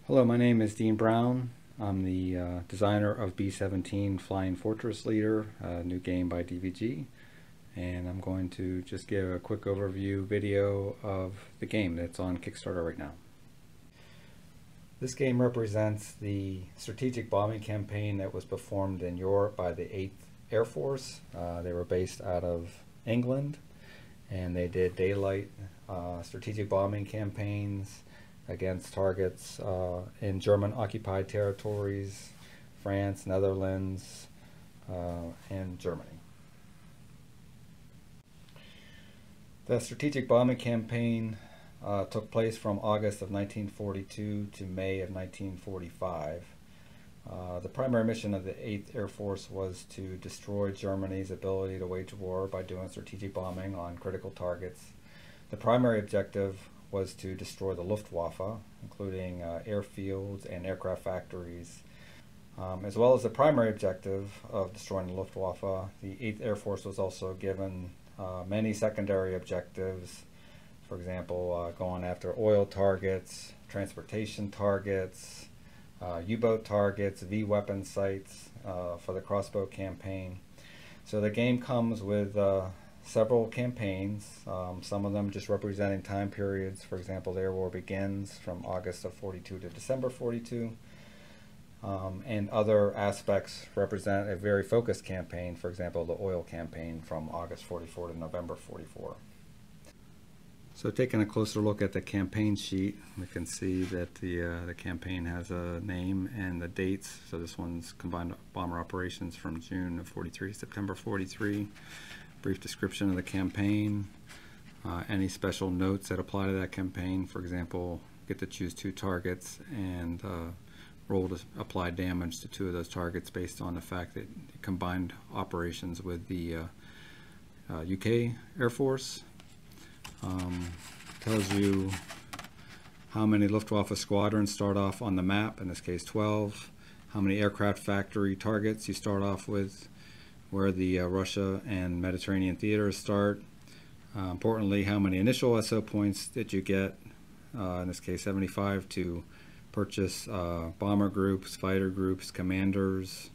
Hello, my name is Dean Brown. I'm the designer of B-17 Flying Fortress Leader, a new game by DVG. And I'm going to just give a quick overview video of the game that's on Kickstarter right now. This game represents the strategic bombing campaign that was performed in Europe by the 8th Air Force. They were based out of England, and they did daylight strategic bombing campaigns against targets in German-occupied territories, France, Netherlands, and Germany. The strategic bombing campaign took place from August of 1942 to May of 1945. The primary mission of the 8th Air Force was to destroy Germany's ability to wage war by doing strategic bombing on critical targets. The primary objective was to destroy the Luftwaffe, including airfields and aircraft factories. As well as the primary objective of destroying the Luftwaffe, the 8th Air Force was also given many secondary objectives. For example, going after oil targets, transportation targets, U-boat targets, V-weapon sites for the crossbow campaign. So the game comes with several campaigns, some of them just representing time periods. For example, the Air War Begins from August of 42 to December 42. And other aspects represent a very focused campaign, for example, the oil campaign from August 44 to November 44. So taking a closer look at the campaign sheet, we can see that the campaign has a name and the dates. So this one's Combined Bomber Operations from June of 43 to September 43. Brief description of the campaign, any special notes that apply to that campaign. For example, get to choose 2 targets and roll to apply damage to 2 of those targets based on the fact that combined operations with the UK Air Force. Tells you how many Luftwaffe squadrons start off on the map, in this case 12, how many aircraft factory targets you start off with, where the Russia and Mediterranean theaters start. Importantly, how many initial SO points that you get, in this case 75, to purchase bomber groups, fighter groups, commanders,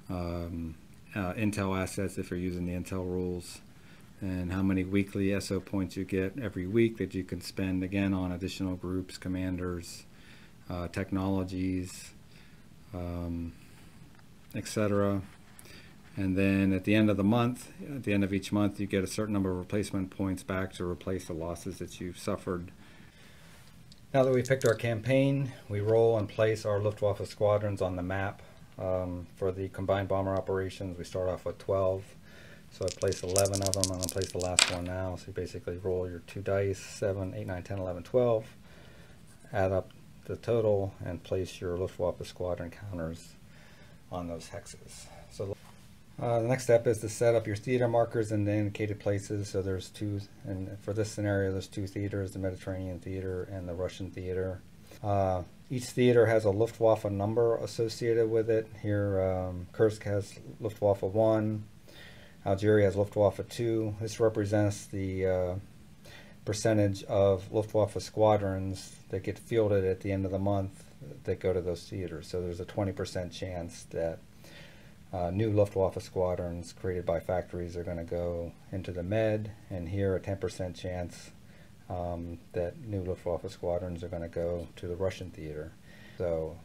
intel assets if you're using the intel rules, and how many weekly SO points you get every week that you can spend again on additional groups, commanders, technologies, etc. And then at the end of the month, at the end of each month, you get a certain number of replacement points back to replace the losses that you've suffered. Now that we picked our campaign, we roll and place our Luftwaffe squadrons on the map. For the combined bomber operations, we start off with 12. So I place 11 of them. I'm going to place the last one now. So you basically roll your 2 dice, 7, 8, 9, 10, 11, 12. Add up the total and place your Luftwaffe squadron counters on those hexes. So the next step is to set up your theater markers in the indicated places. So there's 2, and for this scenario there's 2 theaters, the Mediterranean theater and the Russian theater. Each theater has a Luftwaffe number associated with it. Here Kursk has Luftwaffe 1, Algeria has Luftwaffe 2. This represents the percentage of Luftwaffe squadrons that get fielded at the end of the month that go to those theaters. So there's a 20% chance that new Luftwaffe squadrons created by factories are going to go into the Med, and here a 10% chance that new Luftwaffe squadrons are going to go to the Russian theater. So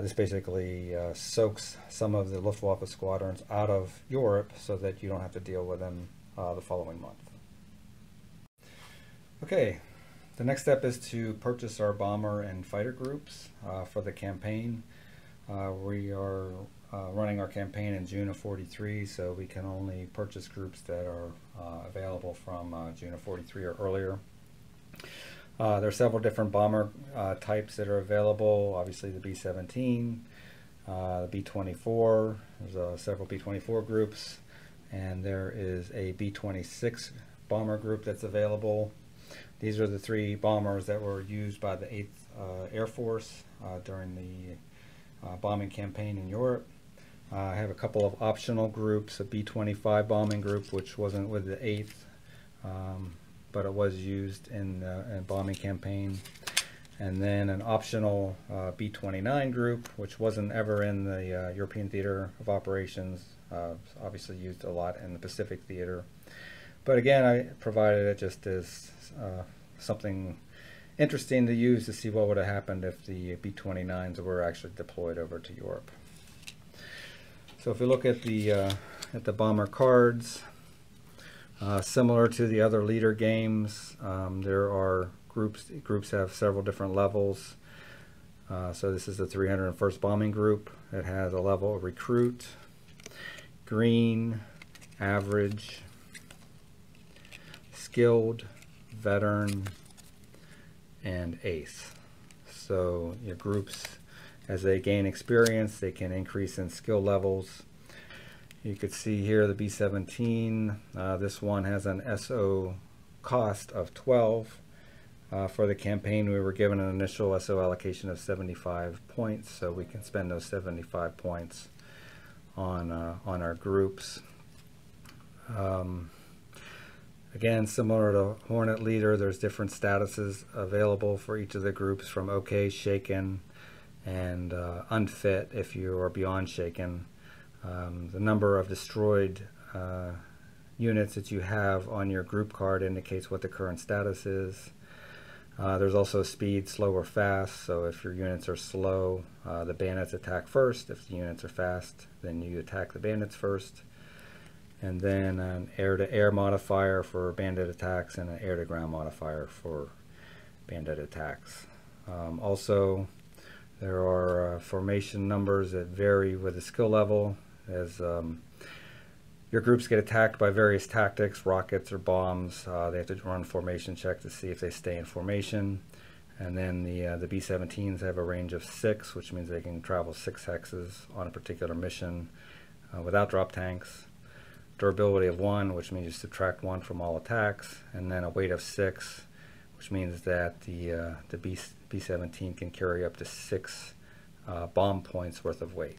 this basically soaks some of the Luftwaffe squadrons out of Europe so that you don't have to deal with them the following month. Okay, the next step is to purchase our bomber and fighter groups for the campaign. We are running our campaign in June of 43, so we can only purchase groups that are available from June of 43 or earlier. There are several different bomber types that are available. Obviously the B-17, the B-24, there's several B-24 groups, and there is a B-26 bomber group that's available. These are the 3 bombers that were used by the 8th Air Force during the bombing campaign in Europe. I have a couple of optional groups, a B-25 bombing group, which wasn't with the 8th, but it was used in a bombing campaign. and then an optional B-29 group, which wasn't ever in the European Theater of Operations, obviously used a lot in the Pacific Theater. But again, I provided it just as something interesting to use to see what would have happened if the B-29s were actually deployed over to Europe. So if we look at the bomber cards, similar to the other leader games, there are groups. Groups have several different levels. So this is the 301st Bombing Group. It has a level of Recruit, Green, Average, Skilled, Veteran, and Ace. So your groups, as they gain experience, they can increase in skill levels. You could see here the B-17, this one has an SO cost of 12. For the campaign, we were given an initial SO allocation of 75 points, so we can spend those 75 points on our groups. Again, similar to Hornet Leader, there's different statuses available for each of the groups, from OK, Shaken, and Unfit if you are beyond Shaken. The number of destroyed units that you have on your group card indicates what the current status is. There's also speed, slow or fast, so if your units are slow, the bandits attack first. If the units are fast, then you attack the bandits first. And then an air-to-air modifier for bandit attacks and an air-to-ground modifier for bandit attacks. Also, there are formation numbers that vary with the skill level, as your groups get attacked by various tactics, rockets or bombs. They have to run a formation check to see if they stay in formation. And then the B-17s have a range of 6, which means they can travel 6 hexes on a particular mission without drop tanks. Durability of 1, which means you subtract 1 from all attacks, and then a weight of 6, which means that the B-17 can carry up to 6 bomb points worth of weight.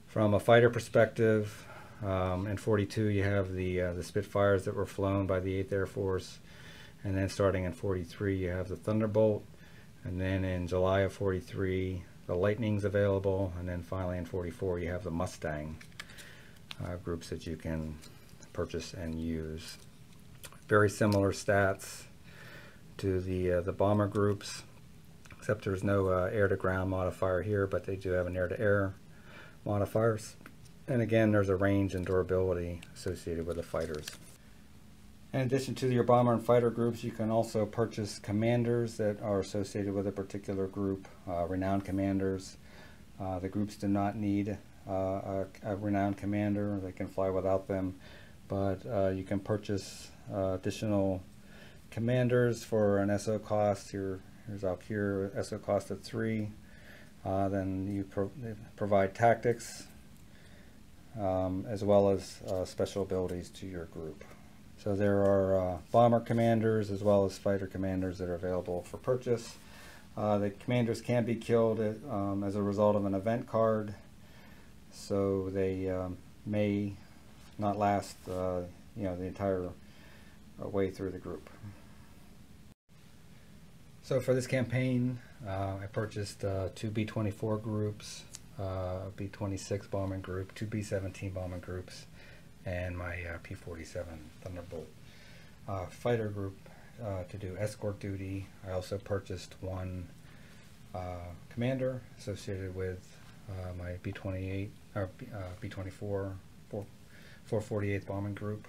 From a fighter perspective, in 42 you have the Spitfires that were flown by the 8th Air Force, and then starting in 43 you have the Thunderbolt, and then in July of 43 the Lightning's available, and then finally in 44 you have the Mustang groups that you can purchase and use. Very similar stats to the bomber groups, except there's no air-to-ground modifier here, but they do have an air-to-air modifiers. And again, there's a range and durability associated with the fighters. In addition to your bomber and fighter groups, you can also purchase commanders that are associated with a particular group, renowned commanders. The groups do not need a renowned commander. They can fly without them, but you can purchase additional commanders for an SO cost. Here's up here, SO cost of 3. Then you provide tactics as well as special abilities to your group. So there are bomber commanders as well as fighter commanders that are available for purchase. The commanders can be killed as a result of an event card, so they may not last the entire way through the group. So for this campaign, I purchased 2 B-24 groups, B-26 bombing group, 2 B-17 bombing groups, and my P-47 Thunderbolt fighter group to do escort duty. I also purchased 1 commander associated with my B-28 or B-24 448th bombing group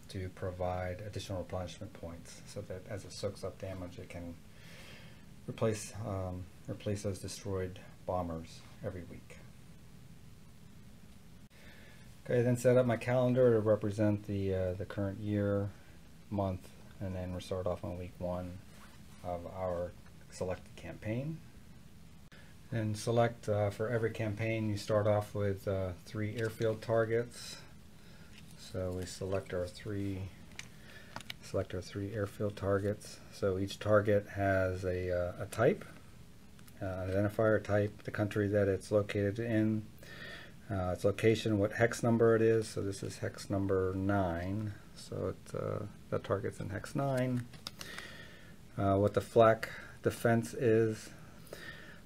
to provide additional replenishment points, so that as it soaks up damage, it can replace those destroyed bombers every week. Okay, then set up my calendar to represent the current year, month, and then we'll start off on week 1 of our selected campaign. And select for every campaign, you start off with 3 airfield targets. So we select our 3 airfield targets. So each target has a type, identifier type, the country that it's located in, its location, what hex number it is. So this is hex number 9. So that target's in hex 9. What the flak defense is.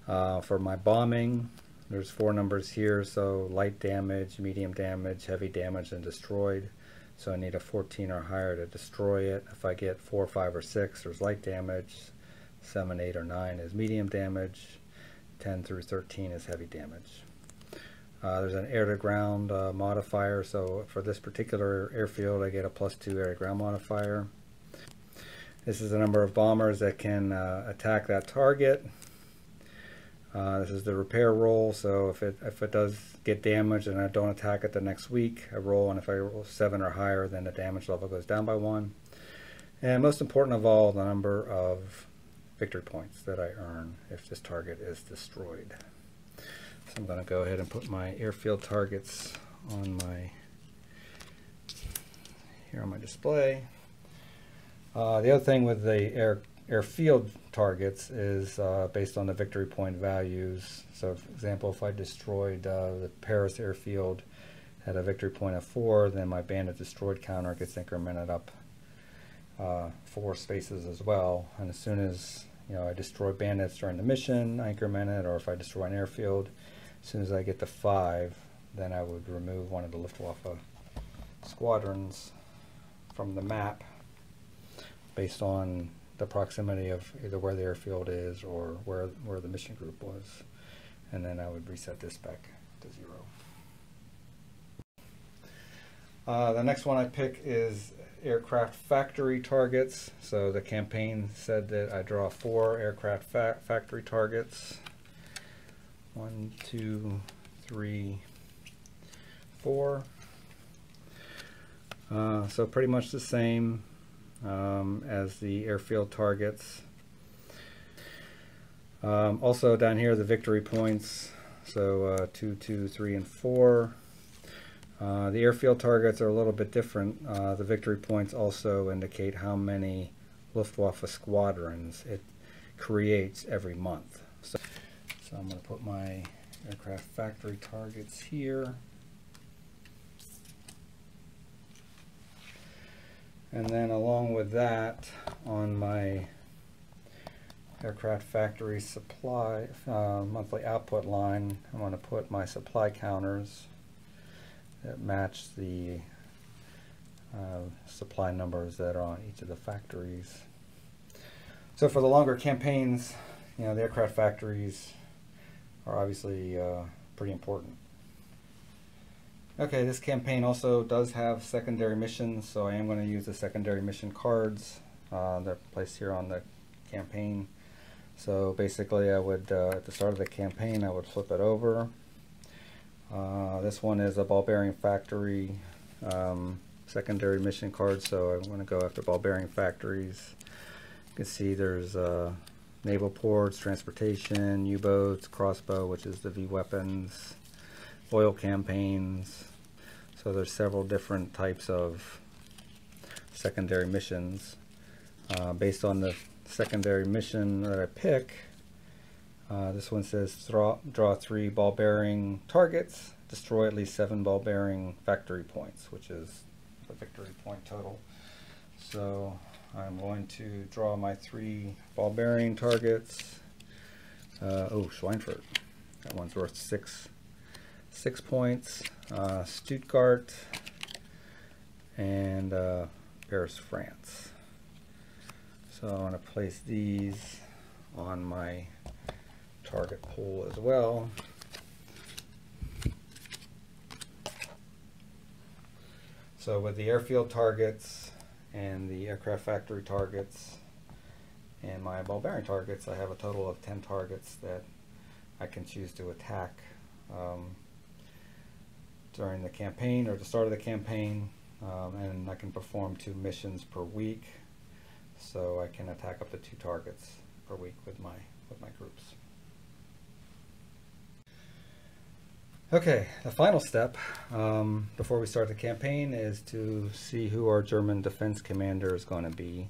For my bombing, there's 4 numbers here, so light damage, medium damage, heavy damage, and destroyed. So I need a 14 or higher to destroy it. If I get 4, 5, or 6, there's light damage. 7, 8, or 9 is medium damage. 10 through 13 is heavy damage. There's an air-to-ground modifier, so for this particular airfield I get a +2 air-to-ground modifier. This is the number of bombers that can attack that target. This is the repair roll, so if it does get damaged and I don't attack it the next week, I roll, and if I roll 7 or higher, then the damage level goes down by 1. And most important of all, the number of victory points that I earn if this target is destroyed. So I'm going to go ahead and put my airfield targets on here on my display. The other thing with the airfield targets is based on the victory point values. So for example, if I destroyed the Paris airfield, had a victory point of 4, then my bandit destroyed counter gets incremented up 4 spaces as well. And as soon as I destroy bandits during the mission, I increment it, or if I destroy an airfield, as soon as I get to 5, then I would remove one of the Luftwaffe squadrons from the map based on the proximity of either where the airfield is or where the mission group was. And then I would reset this back to 0. The next one I pick is aircraft factory targets. So the campaign said that I draw 4 aircraft factory targets. 1, 2, 3, 4. So pretty much the same as the airfield targets. Also down here the victory points, so 2, 2, 3, and 4. The airfield targets are a little bit different. The victory points also indicate how many Luftwaffe squadrons it creates every month. So I'm going to put my aircraft factory targets here. And then along with that, on my aircraft factory supply monthly output line, I'm going to put my supply counters that match the supply numbers that are on each of the factories. So for the longer campaigns, the aircraft factories are obviously pretty important. Okay, this campaign also does have secondary missions, so I am going to use the secondary mission cards. They're placed here on the campaign. So basically I would, at the start of the campaign, I would flip it over. This one is a ball bearing factory secondary mission card, so I'm going to go after ball bearing factories. You can see there's naval ports, transportation, U-boats, crossbow, which is the V weapons, oil campaigns. So there's several different types of secondary missions. Based on the secondary mission that I pick, this one says draw 3 ball bearing targets, destroy at least 7 ball bearing factory points, which is the victory point total. So I'm going to draw my 3 ball bearing targets. Oh, Schweinfurt, that one's worth 6 points. Stuttgart and Paris, France. So I'm going to place these on my target pool as well. So with the airfield targets and the aircraft factory targets and my ball bearing targets, I have a total of 10 targets that I can choose to attack during the campaign or at the start of the campaign, and I can perform 2 missions per week, so I can attack up to 2 targets per week with my groups. Okay, the final step before we start the campaign is to see who our German defense commander is going to be.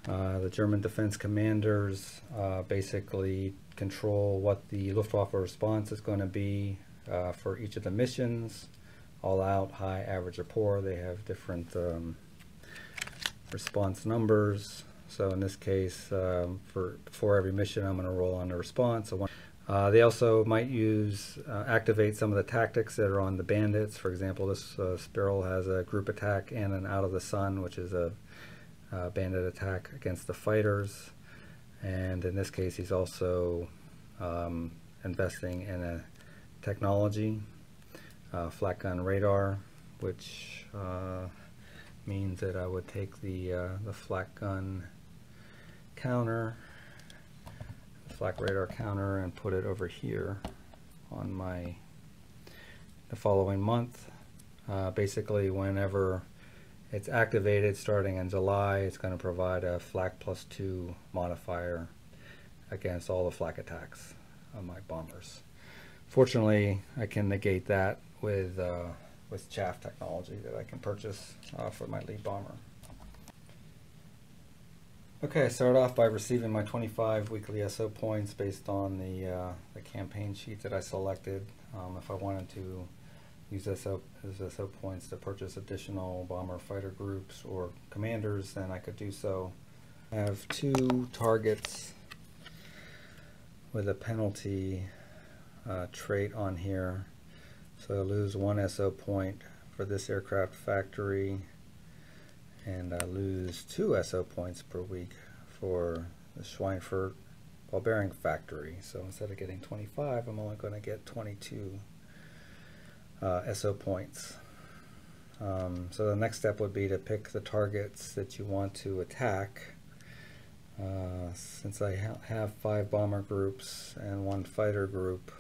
The German defense commanders basically control what the Luftwaffe response is going to be for each of the missions. All out, high, average, or poor. They have different response numbers. So in this case, for every mission, I'm going to roll on the response. So they also might activate some of the tactics that are on the bandits. For example, this Sparrow has a group attack and an Out of the Sun, which is a bandit attack against the fighters. And in this case, he's also investing in a technology, flat gun radar, which means that I would take the flat gun counter, flak radar counter, and put it over here on the following month. Basically, whenever it's activated starting in July, it's going to provide a flak +2 modifier against all the flak attacks on my bombers. Fortunately, I can negate that with chaff technology that I can purchase for my lead bomber. Okay, I started off by receiving my 25 weekly SO points based on the campaign sheet that I selected. If I wanted to use SO points to purchase additional bomber fighter groups or commanders, then I could do so. I have 2 targets with a penalty trait on here. So I lose 1 SO point for this aircraft factory, and I lose 2 SO points per week for the Schweinfurt ball bearing factory. So instead of getting 25, I'm only going to get 22 SO points. So the next step would be to pick the targets that you want to attack. Since I have 5 bomber groups and 1 fighter group,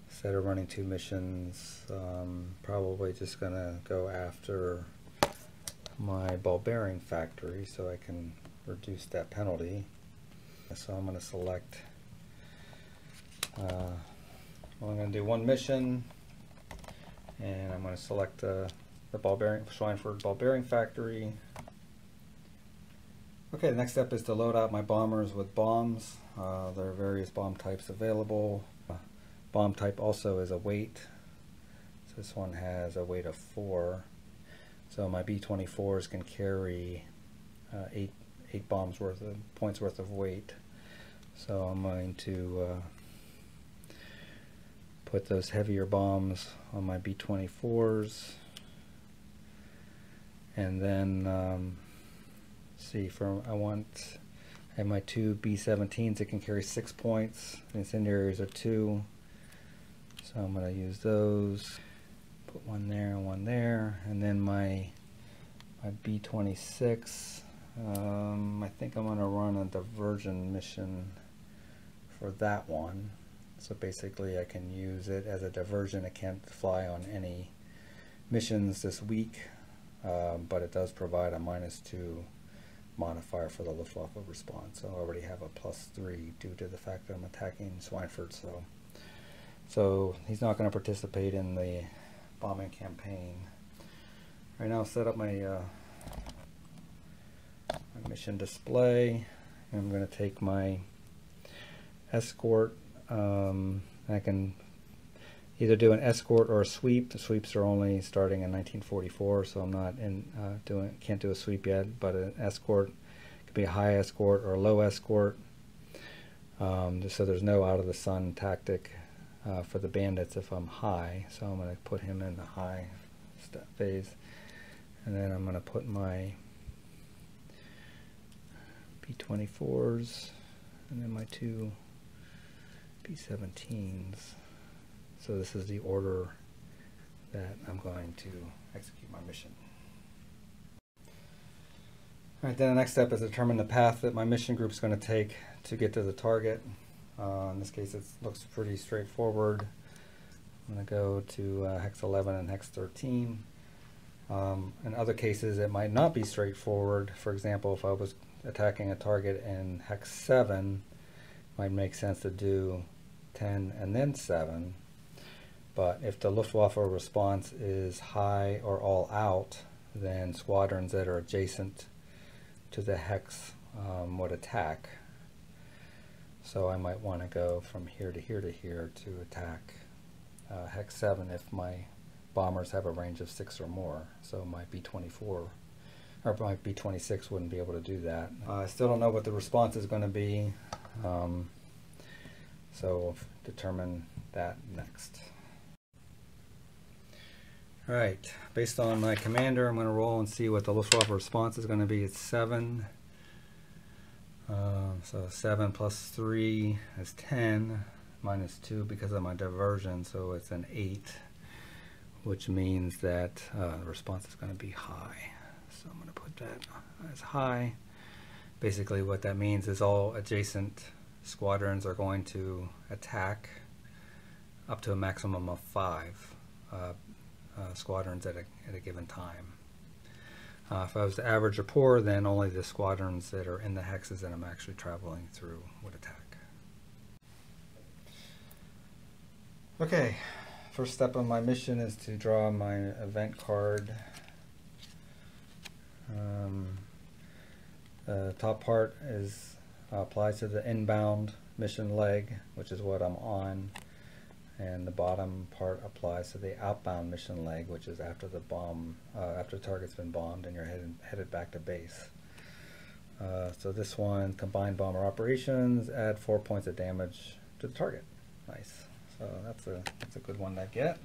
instead of running 2 missions, probably just going to go after my ball bearing factory so I can reduce that penalty. So I'm going to select, well, I'm going to do 1 mission, and I'm going to select the Schweinfurt ball bearing factory. Okay, the next step is to load out my bombers with bombs. There are various bomb types available. Bomb type also is a weight. So this one has a weight of 4. So my B-24s can carry 8 bombs worth of points worth of weight. So I'm going to put those heavier bombs on my B-24s, and then see, I have my 2 B-17s that can carry 6 points. The incendiaries are 2, so I'm going to use those. Put 1 there and 1 there, and then my B-26. I think I'm going to run a diversion mission for that one. So basically, I can use it as a diversion. It can't fly on any missions this week, but it does provide a -2 modifier for the Luftwaffe response. So I already have a +3 due to the fact that I'm attacking Schweinfurt. So he's not going to participate in the bombing campaign. Right now, I've set up my mission display. I'm going to take my escort. I can either do an escort or a sweep. The sweeps are only starting in 1944, so I'm not can't do a sweep yet. But an escort could be a high escort or a low escort. So there's no out of the sun tactic for the bandits if I'm high. So I'm going to put him in the high phase, and then I'm going to put my B-24s and then my 2 B-17s. So this is the order that I'm going to execute my mission. Alright, then the next step is to determine the path that my mission group is going to take to get to the target. In this case, it looks pretty straightforward. I'm going to go to hex 11 and hex 13. In other cases, it might not be straightforward. For example, if I was attacking a target in hex 7, it might make sense to do 10 and then 7. But if the Luftwaffe response is high or all out, then squadrons that are adjacent to the hex would attack. So I might want to go from here to here to here to attack hex 7 if my bombers have a range of 6 or more. So my B-24, or my B-26 wouldn't be able to do that. I still don't know what the response is going to be, so we'll determine that next. Alright, based on my commander, I'm going to roll and see what the Luftwaffe response is going to be. It's 7. So 7 plus 3 is 10, minus 2 because of my diversion, so it's an 8, which means that the response is going to be high. So I'm going to put that as high. Basically what that means is all adjacent squadrons are going to attack up to a maximum of 5 squadrons at a given time. If I was to average or poor, then only the squadrons that are in the hexes that I'm actually traveling through would attack. Okay, first step on my mission is to draw my event card. The top part applies to the inbound mission leg, which is what I'm on, and the bottom part applies to the outbound mission leg, which is after the after the target's been bombed and you're headed back to base. So this one, combined bomber operations, add 4 points of damage to the target. Nice. So that's a good one to get.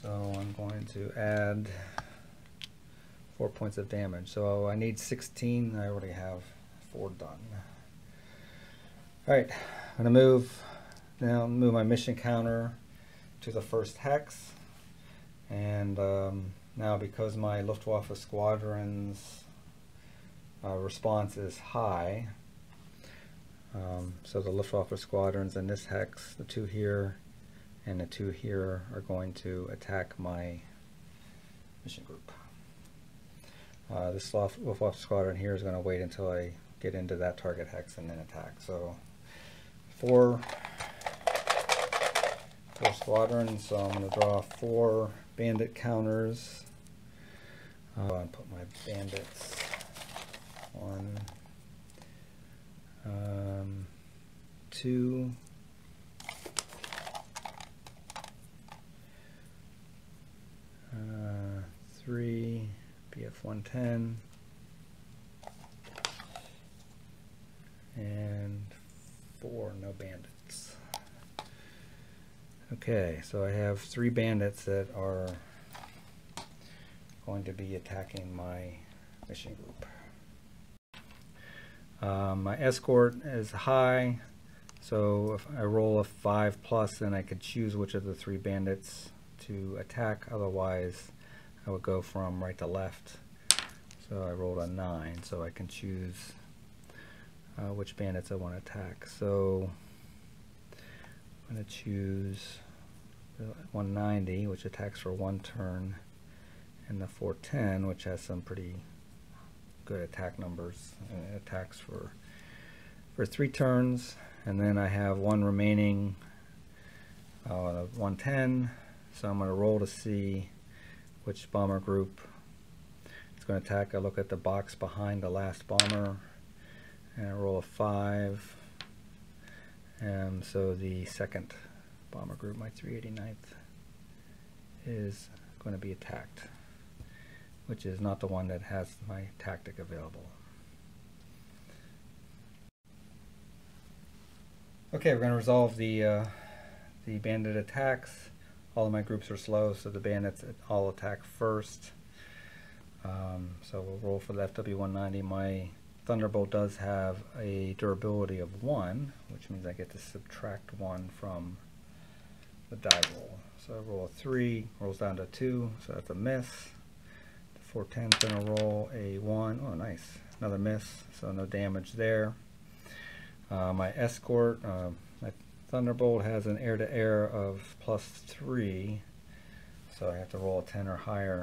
So I'm going to add 4 points of damage. So I need 16. I already have 4 done. All right, I'm going to move my mission counter to the first hex, and now because my Luftwaffe squadron's response is high, so the Luftwaffe squadrons in this hex, the 2 here and the 2 here, are going to attack my mission group. This Luftwaffe squadron here is going to wait until I get into that target hex and then attack. So 4 squadrons, so I'm going to draw 4 bandit counters. And put my bandits on 2, 3, BF-110, and 4 no bandits. Okay, so I have 3 bandits that are going to be attacking my mission group. My escort is high, so if I roll a 5+, then I could choose which of the 3 bandits to attack. Otherwise, I would go from right to left. So I rolled a 9, so I can choose which bandits I want to attack. So I'm going to choose the 190, which attacks for 1 turn, and the 410, which has some pretty good attack numbers. It attacks for 3 turns, and then I have 1 remaining, 110. So I'm going to roll to see which bomber group it's going to attack. I look at the box behind the last bomber, and I roll a 5. So the second bomber group, my 389th, is going to be attacked, which is not the one that has my tactic available. Okay, we're going to resolve the bandit attacks. All of my groups are slow, so the bandits all attack first. So we'll roll for the FW-190. My Thunderbolt does have a durability of 1, which means I get to subtract 1 from the die roll. So I roll a 3, rolls down to 2, so that's a miss. The 410's going to roll a 1. Oh, nice. Another miss, so no damage there. My escort, my Thunderbolt has an air-to-air of +3, so I have to roll a 10 or higher.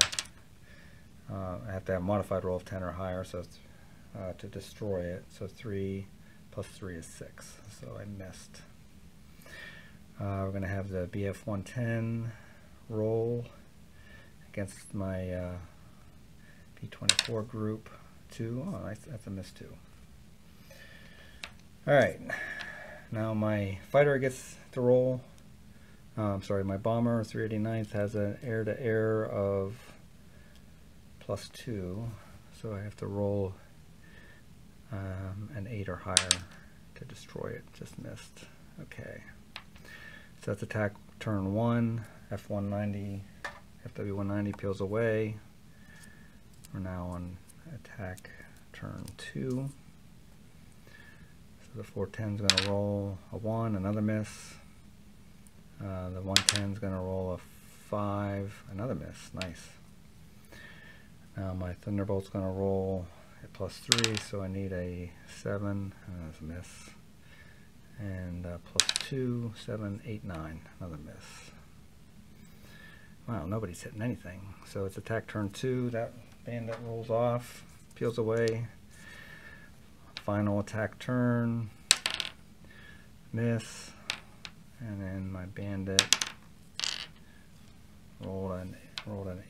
I have to have a modified roll of 10 or higher, so it's, to destroy it. So 3 plus 3 is 6, so I missed. We're going to have the BF-110 roll against my B-24 group 2. Oh, nice. That's a miss too. Alright, now my fighter gets to roll. I'm sorry, my bomber 389th has an air-to-air of +2, so I have to roll an 8 or higher to destroy it. Just missed. Okay. So that's attack turn 1. F190, FW190 peels away. We're now on attack turn 2. So the 410 is going to roll a 1, another miss. The 110 is going to roll a 5, another miss. Nice. Now my Thunderbolt's going to roll a +3, so I need a 7, and that's a miss. And +2, 7, 8, 9, another miss. Wow, nobody's hitting anything. So it's attack turn 2. That bandit rolls off, peels away. Final attack turn, miss, and then my bandit rolled an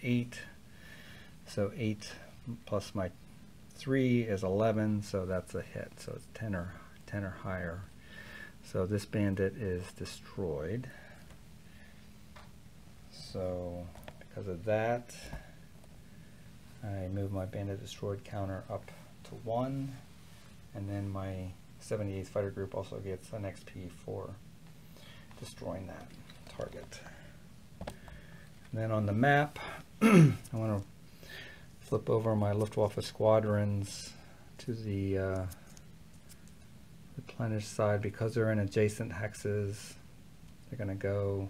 8. So 8 plus my 3 is 11, so that's a hit. So it's 10 or higher. So this bandit is destroyed. So because of that, I move my bandit destroyed counter up to 1, and then my 78th Fighter Group also gets an XP for destroying that target. And then on the map, I want to flip over my Luftwaffe squadrons to the replenish side. Because they're in adjacent hexes, they're going to go,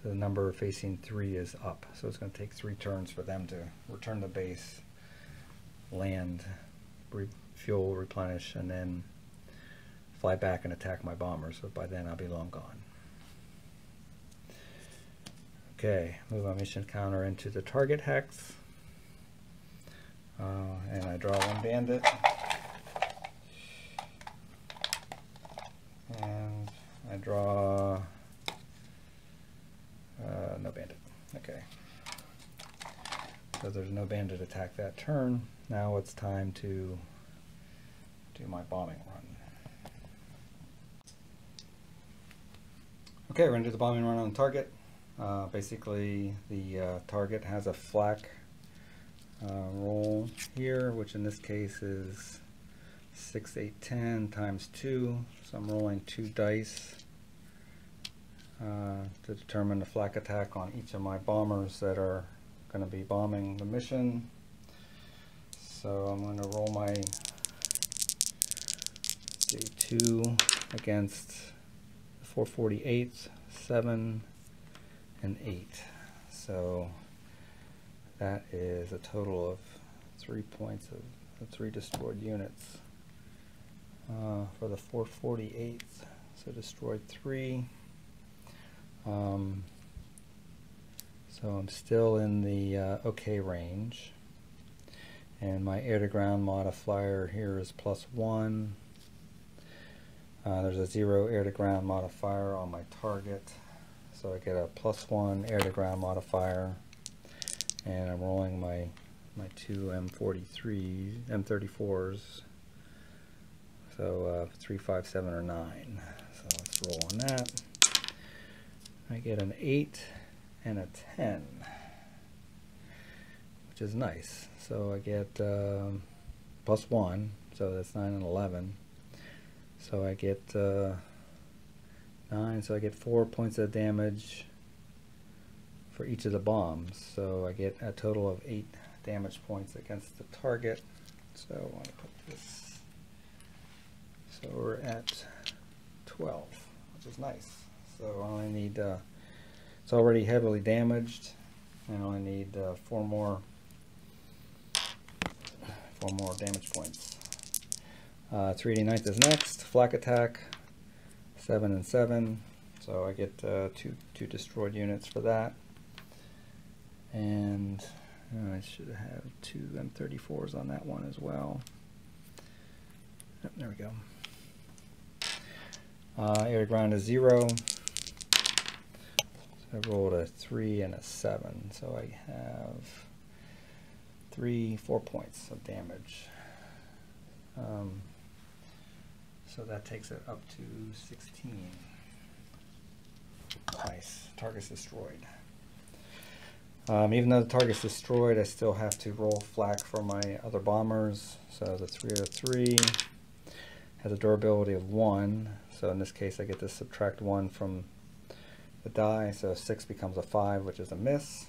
so the number facing 3 is up. So it's going to take 3 turns for them to return to base, land, refuel, replenish, and then fly back and attack my bombers. So by then I'll be long gone. Okay, move my mission counter into the target hex. And I draw 1 bandit. And I draw no bandit. Okay. So there's no bandit attack that turn. Now it's time to do my bombing run. Okay, we're going to do the bombing run on target. Basically, the target has a flak roll here, which in this case is 6, 8, 10 times 2. So I'm rolling 2 dice to determine the flak attack on each of my bombers that are going to be bombing the mission. So I'm going to roll my 2 against 448, 7, and 8. So that is a total of 3 points of 3 destroyed units for the 448. So destroyed 3. So I'm still in the okay range, and my air-to-ground modifier here is +1. There's a 0 air-to-ground modifier on my target, so I get a +1 air-to-ground modifier, and I'm rolling my 2 M34s, so 3, 5, 7, or 9. So let's roll on that. I get an 8 and a 10, which is nice. So I get +1, so that's 9 and 11. So I get 9, so I get 4 points of damage for each of the bombs. So I get a total of 8 damage points against the target. So I want to put this, so we're at 12, which is nice. So I only need, it's already heavily damaged, and I only need 4 more damage points. 389th is next, flak attack, 7 and 7, so I get 2 destroyed units for that. And I should have 2 M34s on that one as well. Yep, there we go. Air to ground is 0. So I rolled a 3 and a 7, so I have 4 points of damage. So that takes it up to 16. Nice. Target's destroyed. Even though the target's destroyed, I still have to roll flak for my other bombers. So the 303 has a durability of 1. So in this case, I get to subtract 1 from the die. So 6 becomes a 5, which is a miss.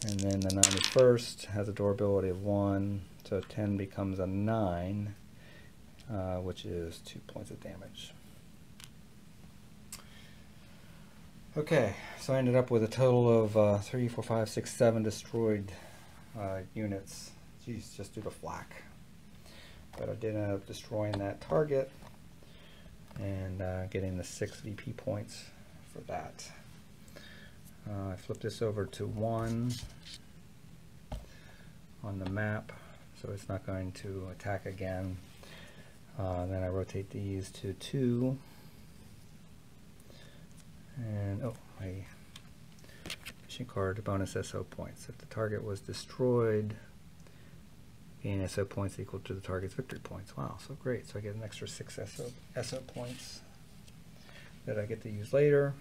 And then the 91st has a durability of 1. So 10 becomes a 9, which is 2 points of damage. Okay, so I ended up with a total of 3, 4, 5, 6, 7 destroyed units. Geez, just due to flak. But I did end up destroying that target and getting the 6 VP points for that. I flip this over to 1 on the map, so it's not going to attack again. Then I rotate these to 2. And oh, my mission card bonus SO points. If the target was destroyed, gain SO points equal to the target's victory points. Wow, so great. So I get an extra 6 SO points that I get to use later.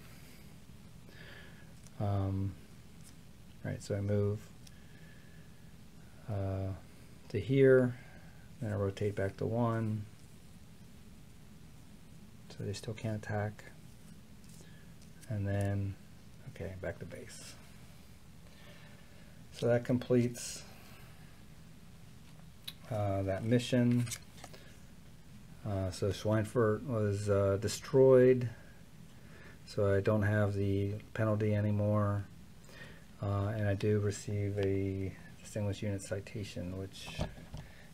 Right, so I move to here, then I rotate back to 1. So they still can't attack. And then, okay, back to base. So that completes that mission. So Schweinfurt was destroyed, so I don't have the penalty anymore. And I do receive a Distinguished Unit Citation, which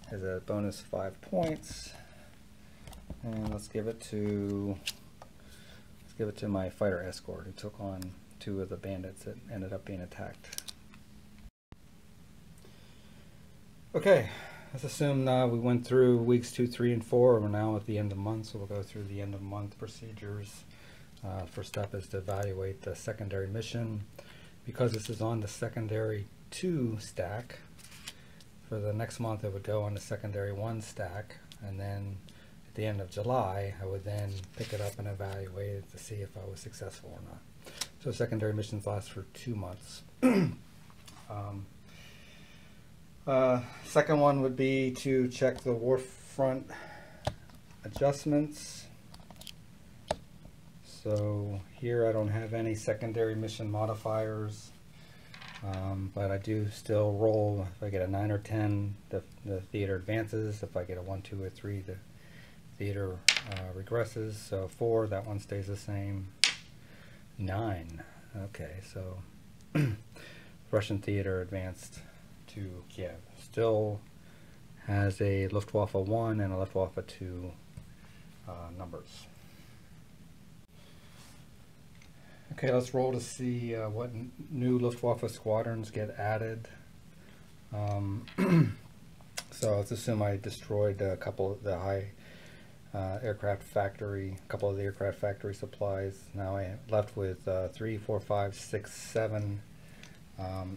has a bonus 5 points. And let's give it to my fighter escort, who took on 2 of the bandits that ended up being attacked. Okay, let's assume we went through weeks 2, 3, and 4. We're now at the end of the month, so we'll go through the end of month procedures. First step is to evaluate the secondary mission. Because this is on the secondary 2 stack, for the next month it would go on the secondary 1 stack, and then at the end of July I would then pick it up and evaluate it to see if I was successful or not. So secondary missions last for 2 months. Second one would be to check the war front adjustments. So here I don't have any secondary mission modifiers, but I do still roll. If I get a 9 or 10, the theater advances. If I get a 1, 2, or 3, the theater regresses. So 4, that one stays the same. 9, okay, so Russian theater advanced to Kiev. Still has a Luftwaffe 1 and a Luftwaffe 2 numbers. Okay, let's roll to see what new Luftwaffe squadrons get added. So let's assume I destroyed a couple of the high aircraft factory, a couple of the aircraft factory supplies. Now I am left with 3, 4, 5, 6, 7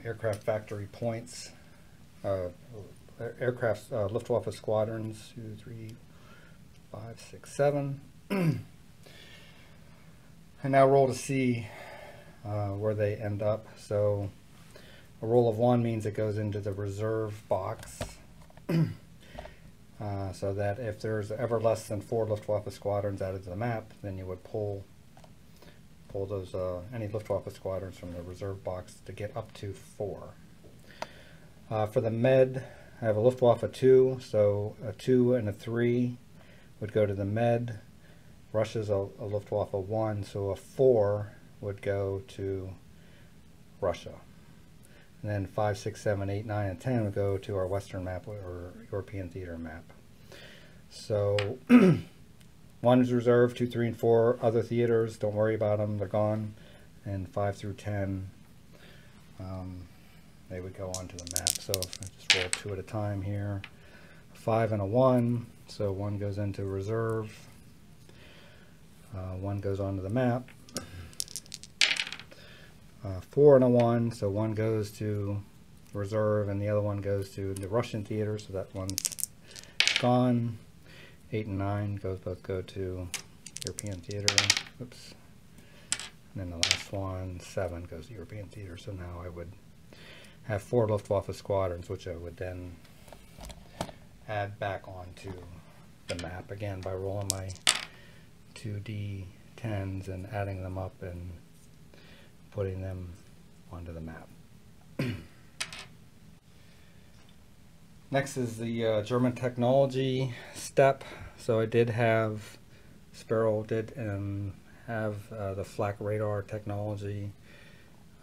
aircraft factory points. Aircraft Luftwaffe squadrons, 2, 3, 5, 6, 7. And now roll to see where they end up. So a roll of 1 means it goes into the reserve box. So that if there's ever less than 4 Luftwaffe squadrons added to the map, then you would pull those any Luftwaffe squadrons from the reserve box to get up to 4. For the Med, I have a Luftwaffe 2, so a 2 and a 3 would go to the Med. Russia's a Luftwaffe 1, so a 4 would go to Russia. And then 5, 6, 7, 8, 9, and 10 would go to our Western map or European theater map. So 1 is reserved, 2, 3, and 4 other theaters, don't worry about them, they're gone. And 5 through 10, they would go onto the map. So if I just roll 2 at a time here. 5 and a 1, so 1 goes into reserve. 1 goes onto the map. 4 and a 1, so 1 goes to reserve and the other one goes to the Russian theater, so that one's gone. 8 and 9 both go to European theater. Oops. then the last one, 7, goes to European theater. So now I would have 4 Luftwaffe squadrons, which I would then add back onto the map again by rolling my 2d10s and adding them up and putting them onto the map. Next is the German technology step. So I did have, Sparrow did have the flak radar technology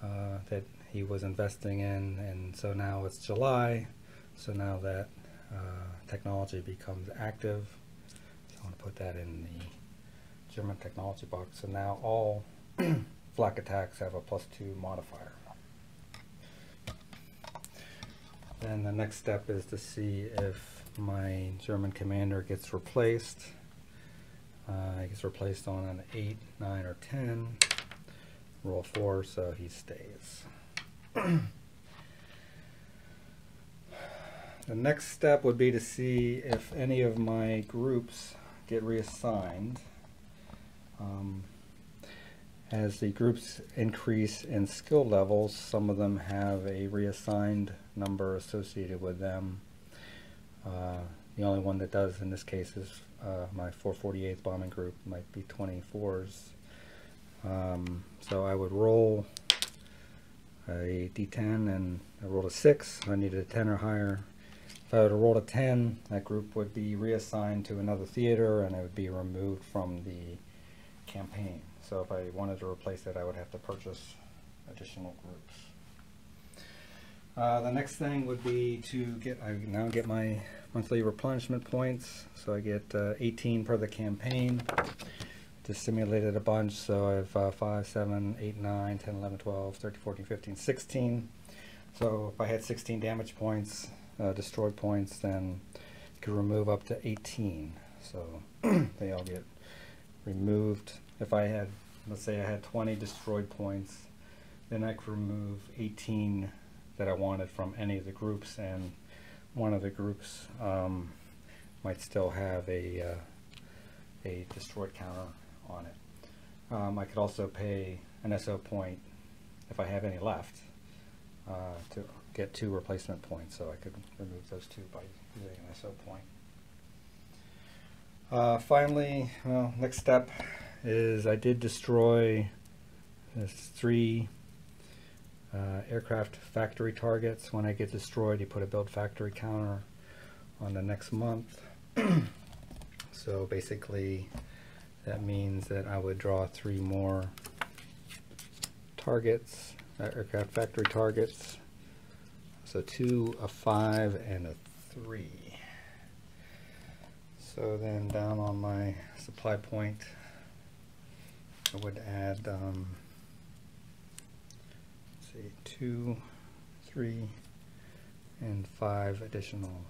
that he was investing in, and so now it's July, so now that technology becomes active. So I want to put that in the German technology box. So now all flak attacks have a +2 modifier. Then the next step is to see if my German commander gets replaced. He gets replaced on an 8, 9, or 10. Roll 4, so he stays. The next step would be to see if any of my groups get reassigned. As the groups increase in skill levels, some of them have a reassigned number associated with them. The only one that does in this case is my 448th Bombing Group, might be 24s. So I would roll a d10 and I rolled a 6. I needed a 10 or higher. If I would have rolled a 10, that group would be reassigned to another theater and it would be removed from the campaign. So if I wanted to replace it, I would have to purchase additional groups. The next thing would be to I now get my monthly replenishment points. So I get 18 per the campaign. Just simulated a bunch, so I have 5, 7, 8, 9, 10, 11, 12, 13, 14, 15, 16. So if I had 16 damage points, destroyed points, then I could remove up to 18. So they all get removed. If I had, let's say I had 20 destroyed points, then I could remove 18 that I wanted from any of the groups, and one of the groups might still have a destroyed counter on it. I could also pay an SO point if I have any left to get 2 replacement points, so I could remove those 2 by using an SO point. Finally, well, next step is I did destroy 3 aircraft factory targets. When I get destroyed, you put a build factory counter on the next month. So basically that means that I would draw 3 more targets, aircraft factory targets. So 2, a 5, and a 3. So then down on my supply point, I would add, let's see, 2, 3, and 5 additional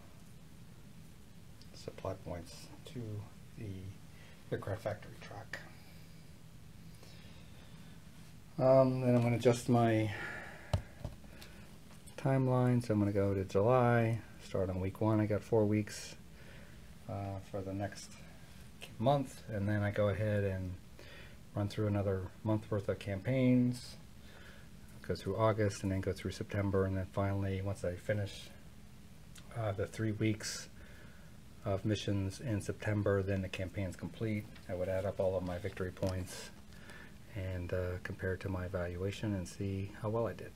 supply points to the aircraft factory track. Then I'm going to adjust my timeline. So I'm going to go to July, start on week 1. I got 4 weeks for the next month, and then I go ahead and run through another month worth of campaigns, go through August, and then go through September, and then finally, once I finish the 3 weeks of missions in September, then the campaign's complete. I would add up all of my victory points and compare it to my evaluation and see how well I did.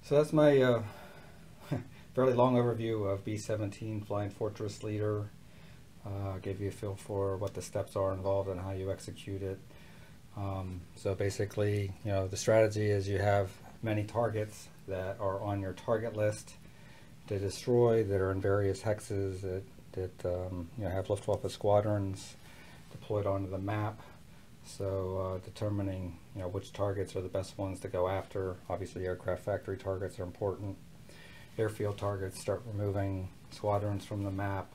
So that's my fairly long overview of B-17 Flying Fortress Leader. Gave you a feel for what the steps are involved and how you execute it. So basically, the strategy is you have many targets that are on your target list to destroy, that are in various hexes, that have Luftwaffe squadrons deployed onto the map. So determining which targets are the best ones to go after. Obviously aircraft factory targets are important. Airfield targets, start removing squadrons from the map.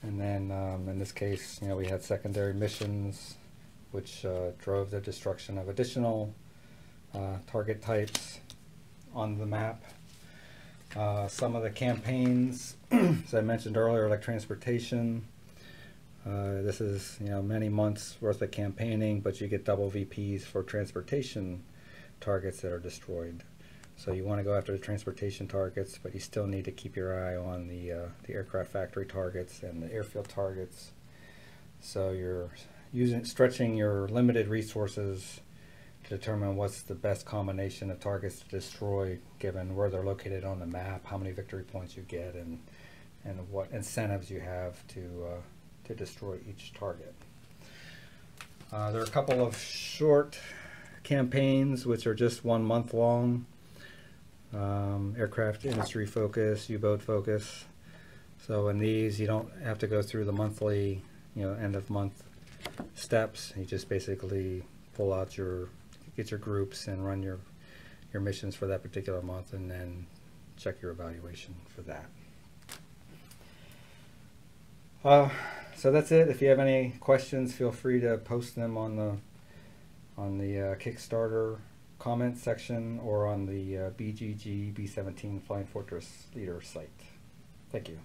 And then in this case, we had secondary missions which drove the destruction of additional target types on the map. Some of the campaigns, as I mentioned earlier, like transportation, This is, many months worth of campaigning, but you get double VPs for transportation targets that are destroyed. So you want to go after the transportation targets, but you still need to keep your eye on the aircraft factory targets and the airfield targets. So you're stretching your limited resources to determine what's the best combination of targets to destroy, given where they're located on the map, how many victory points you get, and what incentives you have to destroy each target. There are a couple of short campaigns which are just 1 month long. Aircraft industry focus, U-boat focus. So in these, you don't have to go through the monthly, end of month steps. You just basically pull out get your groups and run your missions for that particular month, and then check your evaluation for that. So that's it. If you have any questions, feel free to post them on the Kickstarter comment section or on the BGG B-17 Flying Fortress Leader site. Thank you.